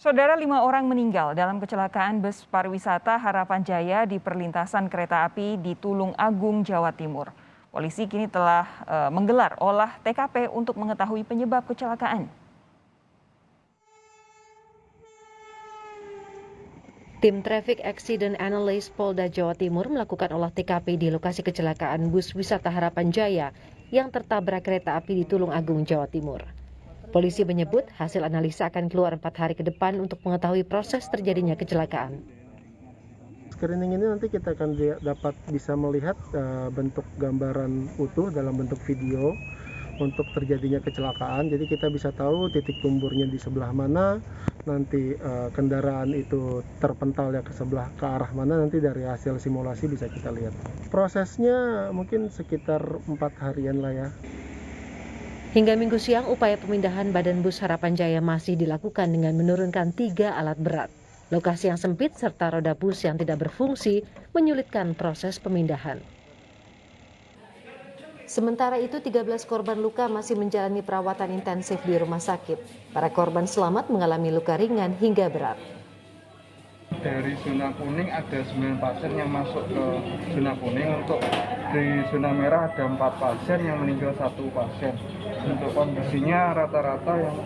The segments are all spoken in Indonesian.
Saudara, 5 orang meninggal dalam kecelakaan bus pariwisata Harapan Jaya di perlintasan kereta api di Tulung Agung, Jawa Timur. Polisi kini telah menggelar olah TKP untuk mengetahui penyebab kecelakaan. Tim Traffic Accident Analyst Polda Jawa Timur melakukan olah TKP di lokasi kecelakaan bus wisata Harapan Jaya yang tertabrak kereta api di Tulung Agung, Jawa Timur. Polisi menyebut hasil analisa akan keluar 4 hari ke depan untuk mengetahui proses terjadinya kecelakaan. Screening ini nanti kita akan dapat bisa melihat bentuk gambaran utuh dalam bentuk video untuk terjadinya kecelakaan. Jadi kita bisa tahu titik tumburnya di sebelah mana, nanti kendaraan itu terpentalnya ke arah mana, nanti dari hasil simulasi bisa kita lihat. Prosesnya mungkin sekitar 4 harian lah ya. Hingga Minggu siang, upaya pemindahan badan bus Harapan Jaya masih dilakukan dengan menurunkan 3 alat berat. Lokasi yang sempit serta roda bus yang tidak berfungsi menyulitkan proses pemindahan. Sementara itu, 13 korban luka masih menjalani perawatan intensif di rumah sakit. Para korban selamat mengalami luka ringan hingga berat. Dari zona kuning ada 9 pasien yang masuk ke zona kuning. Untuk di zona merah ada 4 pasien yang meninggal 1 pasien. Untuk kondisinya rata-rata yang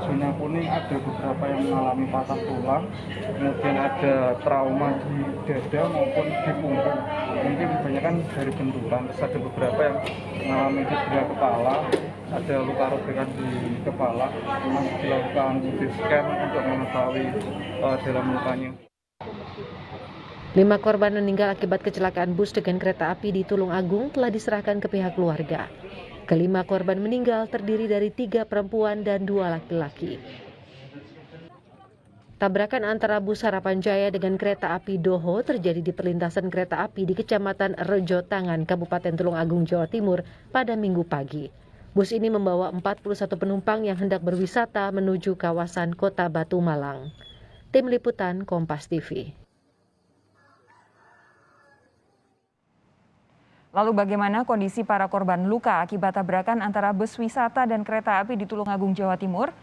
zona kuning ada beberapa yang mengalami patah tulang, kemudian ada trauma di dada maupun di punggung. Mungkin kebanyakan dari benturan. Terus ada beberapa yang mengalami cedera kepala, ada luka robekan di kepala, masih dilakukan CT scan untuk mengetahui dalam lukanya. 5 korban meninggal akibat kecelakaan bus dengan kereta api di Tulung Agung telah diserahkan ke pihak keluarga. Kelima korban meninggal terdiri dari 3 perempuan dan 2 laki-laki. Tabrakan antara bus Harapan Jaya dengan kereta api Doho terjadi di perlintasan kereta api di Kecamatan Rejo Tangan, Kabupaten Tulung Agung, Jawa Timur pada Minggu pagi. Bus ini membawa 41 penumpang yang hendak berwisata menuju kawasan Kota Batu Malang. Tim Liputan Kompas TV. Lalu bagaimana kondisi para korban luka akibat tabrakan antara bus wisata dan kereta api di Tulung Agung, Jawa Timur?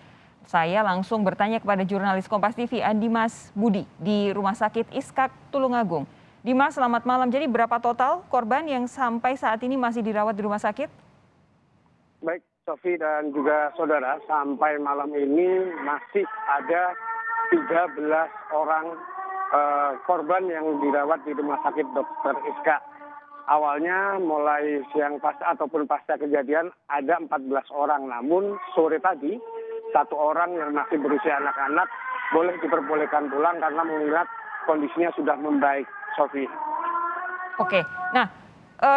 Saya langsung bertanya kepada jurnalis Kompas TV Dimas Budi di Rumah Sakit Iskak Tulung Agung. Dimas, selamat malam. Jadi berapa total korban yang sampai saat ini masih dirawat di rumah sakit? Baik, Sofi dan juga saudara, sampai malam ini masih ada 13 orang korban yang dirawat di Rumah Sakit Dr. Iskak. Awalnya mulai siang pasca kejadian ada 14 orang, namun sore tadi 1 orang yang masih berusia anak-anak boleh diperbolehkan pulang karena mengingat kondisinya sudah membaik, Sofi. Oke, nah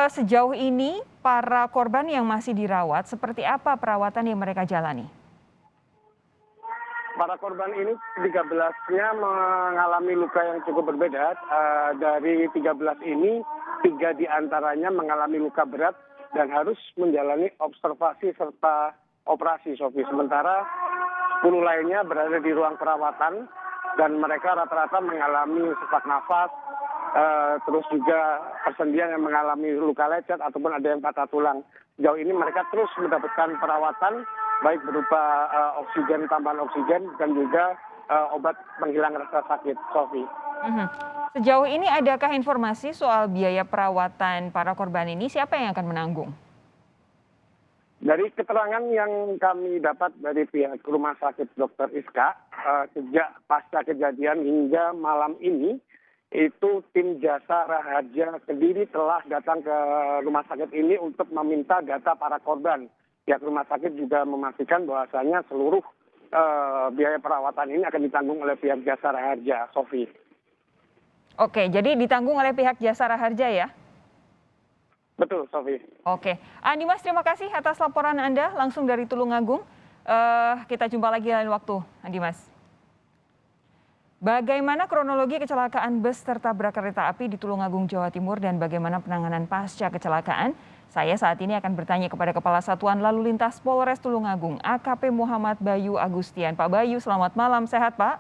sejauh ini para korban yang masih dirawat seperti apa perawatan yang mereka jalani? Para korban ini 13-nya mengalami luka yang cukup berbeda. Dari 13 ini, 3 diantaranya mengalami luka berat dan harus menjalani observasi serta operasi, Sofi. Sementara 10 lainnya berada di ruang perawatan dan mereka rata-rata mengalami sesak nafas, terus juga persendian yang mengalami luka lecet ataupun ada yang patah tulang. Sejauh ini mereka terus mendapatkan perawatan baik berupa oksigen, tambahan oksigen dan juga obat penghilang rasa sakit, Sofi. Sejauh ini adakah informasi soal biaya perawatan para korban ini? Siapa yang akan menanggung? Dari keterangan yang kami dapat dari pihak Rumah Sakit Dr. Iska, sejak pasca kejadian hingga malam ini, itu tim jasa Raharja Kediri telah datang ke rumah sakit ini untuk meminta data para korban. Pihak rumah sakit juga memastikan bahwasanya seluruh biaya perawatan ini akan ditanggung oleh pihak jasa Raharja, Sofi. Oke, jadi ditanggung oleh pihak jasa Raharja ya? Betul, Sofi. Oke, Dimas, terima kasih atas laporan Anda langsung dari Tulung Agung. Kita jumpa lagi lain waktu, Dimas. Bagaimana kronologi kecelakaan bus tertabrak kereta api di Tulung Agung, Jawa Timur dan bagaimana penanganan pasca kecelakaan? Saya saat ini akan bertanya kepada Kepala Satuan Lalu Lintas Polres Tulung Agung, AKP Muhammad Bayu Agustian. Pak Bayu, selamat malam. Sehat, Pak?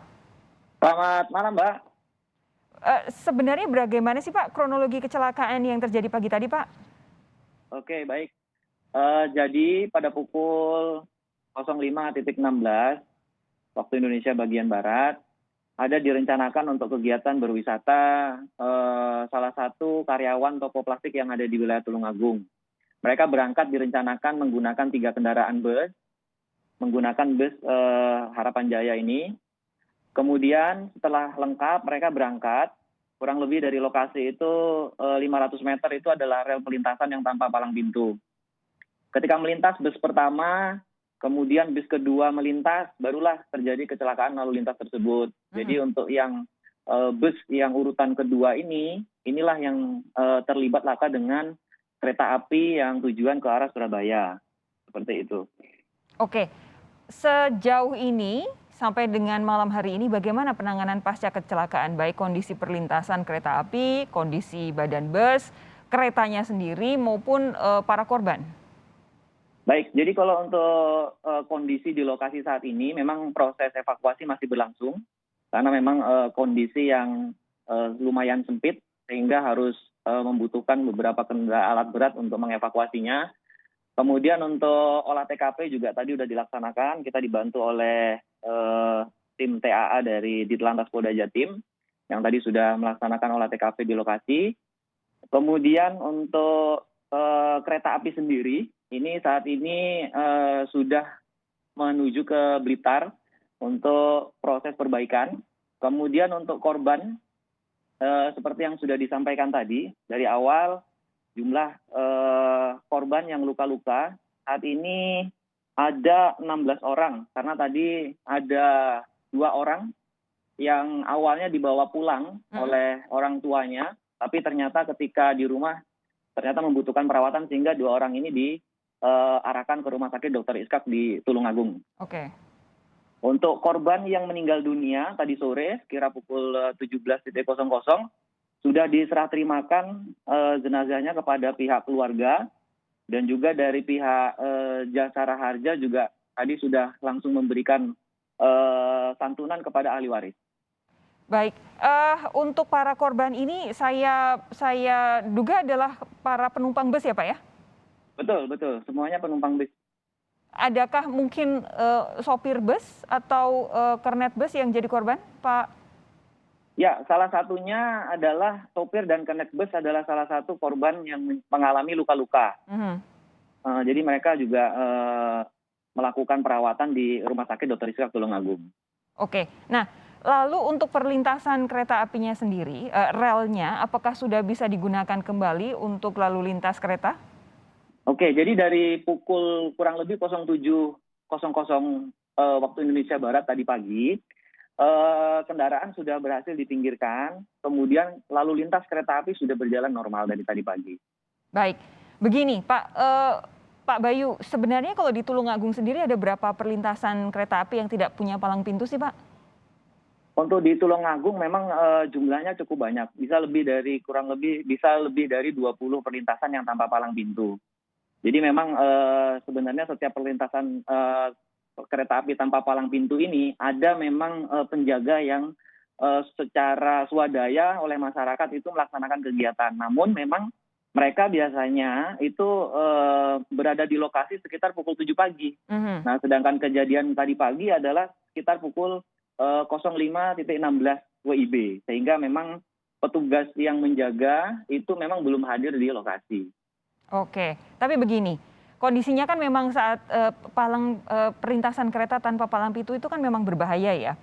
Selamat malam, Mbak. Sebenarnya bagaimana sih, Pak, kronologi kecelakaan yang terjadi pagi tadi, Pak? Oke, baik. Jadi pada pukul 05.16 waktu Indonesia bagian Barat, ada direncanakan untuk kegiatan berwisata salah satu karyawan toko plastik yang ada di wilayah Tulungagung. Mereka berangkat direncanakan menggunakan 3 kendaraan bus, menggunakan bus Harapan Jaya ini. Kemudian setelah lengkap mereka berangkat, kurang lebih dari lokasi itu 500 meter itu adalah rel pelintasan yang tanpa palang pintu. Ketika melintas bus pertama, kemudian bus kedua melintas, barulah terjadi kecelakaan lalu lintas tersebut. Jadi untuk yang bus yang urutan kedua ini, inilah yang terlibat laka dengan kereta api yang tujuan ke arah Surabaya. Seperti itu. Oke, sejauh ini sampai dengan malam hari ini bagaimana penanganan pasca kecelakaan, baik kondisi perlintasan kereta api, kondisi badan bus, keretanya sendiri maupun para korban? Baik, jadi kalau untuk kondisi di lokasi saat ini memang proses evakuasi masih berlangsung karena memang kondisi yang lumayan sempit sehingga harus membutuhkan beberapa alat berat untuk mengevakuasinya. Kemudian untuk olah TKP juga tadi sudah dilaksanakan, kita dibantu oleh tim TAA dari Ditlantas Polda Jatim yang tadi sudah melaksanakan olah TKP di lokasi. Kemudian untuk kereta api sendiri, ini saat ini sudah menuju ke Blitar untuk proses perbaikan. Kemudian untuk korban, seperti yang sudah disampaikan tadi, dari awal jumlah korban yang luka-luka saat ini ada 16 orang. Karena tadi ada 2 orang yang awalnya dibawa pulang oleh orang tuanya, tapi ternyata ketika di rumah ternyata membutuhkan perawatan sehingga 2 orang ini diarahkan ke Rumah Sakit Dr. Iskak di Tulungagung. Oke. Untuk korban yang meninggal dunia tadi sore sekira pukul 17.00 sudah diserah terimakan jenazahnya kepada pihak keluarga dan juga dari pihak Jasara Harja juga tadi sudah langsung memberikan santunan kepada ahli waris. Baik, untuk para korban ini saya duga adalah para penumpang bus ya Pak ya? Betul, semuanya penumpang bus. Adakah mungkin sopir bus atau kernet bus yang jadi korban, Pak? Ya, salah satunya adalah sopir dan kernet bus adalah salah satu korban yang mengalami luka-luka. Jadi mereka juga melakukan perawatan di Rumah Sakit Dr. Iskak Tulungagung. Oke, nah lalu untuk perlintasan kereta apinya sendiri, relnya apakah sudah bisa digunakan kembali untuk lalu lintas kereta? Oke, jadi dari pukul kurang lebih 07.00 waktu Indonesia Barat tadi pagi, kendaraan sudah berhasil dipinggirkan, kemudian lalu lintas kereta api sudah berjalan normal dari tadi pagi. Baik, begini Pak Bayu, sebenarnya kalau di Tulungagung sendiri ada berapa perlintasan kereta api yang tidak punya palang pintu sih Pak? Untuk di Tulungagung memang jumlahnya cukup banyak, bisa lebih dari 20 perlintasan yang tanpa palang pintu. Jadi memang sebenarnya setiap perlintasan kereta api tanpa palang pintu ini ada memang penjaga yang secara swadaya oleh masyarakat itu melaksanakan kegiatan. Namun memang mereka biasanya itu berada di lokasi sekitar pukul 7 pagi. Nah, sedangkan kejadian tadi pagi adalah sekitar pukul 05.16 WIB. Sehingga memang petugas yang menjaga itu memang belum hadir di lokasi. Oke, tapi begini, kondisinya kan memang saat perlintasan kereta tanpa palang pintu itu kan memang berbahaya ya.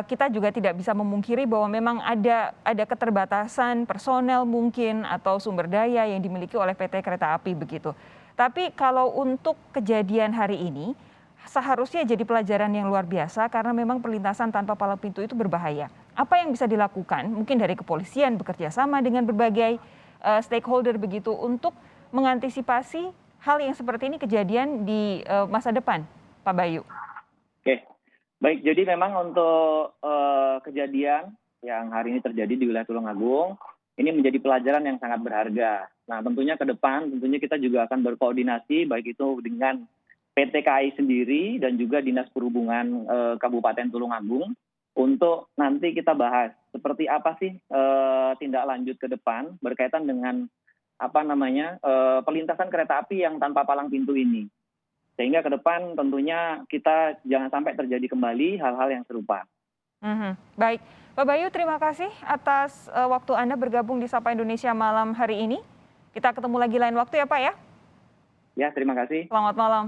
Kita juga tidak bisa memungkiri bahwa memang ada keterbatasan personel mungkin atau sumber daya yang dimiliki oleh PT Kereta Api begitu. Tapi kalau untuk kejadian hari ini seharusnya jadi pelajaran yang luar biasa karena memang perlintasan tanpa palang pintu itu berbahaya. Apa yang bisa dilakukan mungkin dari kepolisian bekerja sama dengan berbagai stakeholder begitu untuk mengantisipasi hal yang seperti ini kejadian di masa depan, Pak Bayu? Oke, baik. Jadi memang untuk kejadian yang hari ini terjadi di wilayah Tulungagung, ini menjadi pelajaran yang sangat berharga. Nah, tentunya ke depan, kita juga akan berkoordinasi, baik itu dengan PT KAI sendiri dan juga Dinas Perhubungan Kabupaten Tulungagung, untuk nanti kita bahas seperti apa sih tindak lanjut ke depan berkaitan dengan perlintasan kereta api yang tanpa palang pintu ini. Sehingga ke depan tentunya kita jangan sampai terjadi kembali hal-hal yang serupa. Baik, Pak Bayu, terima kasih atas waktu Anda bergabung di Sapa Indonesia malam hari ini. Kita ketemu lagi lain waktu ya Pak ya. Ya, terima kasih. Selamat malam.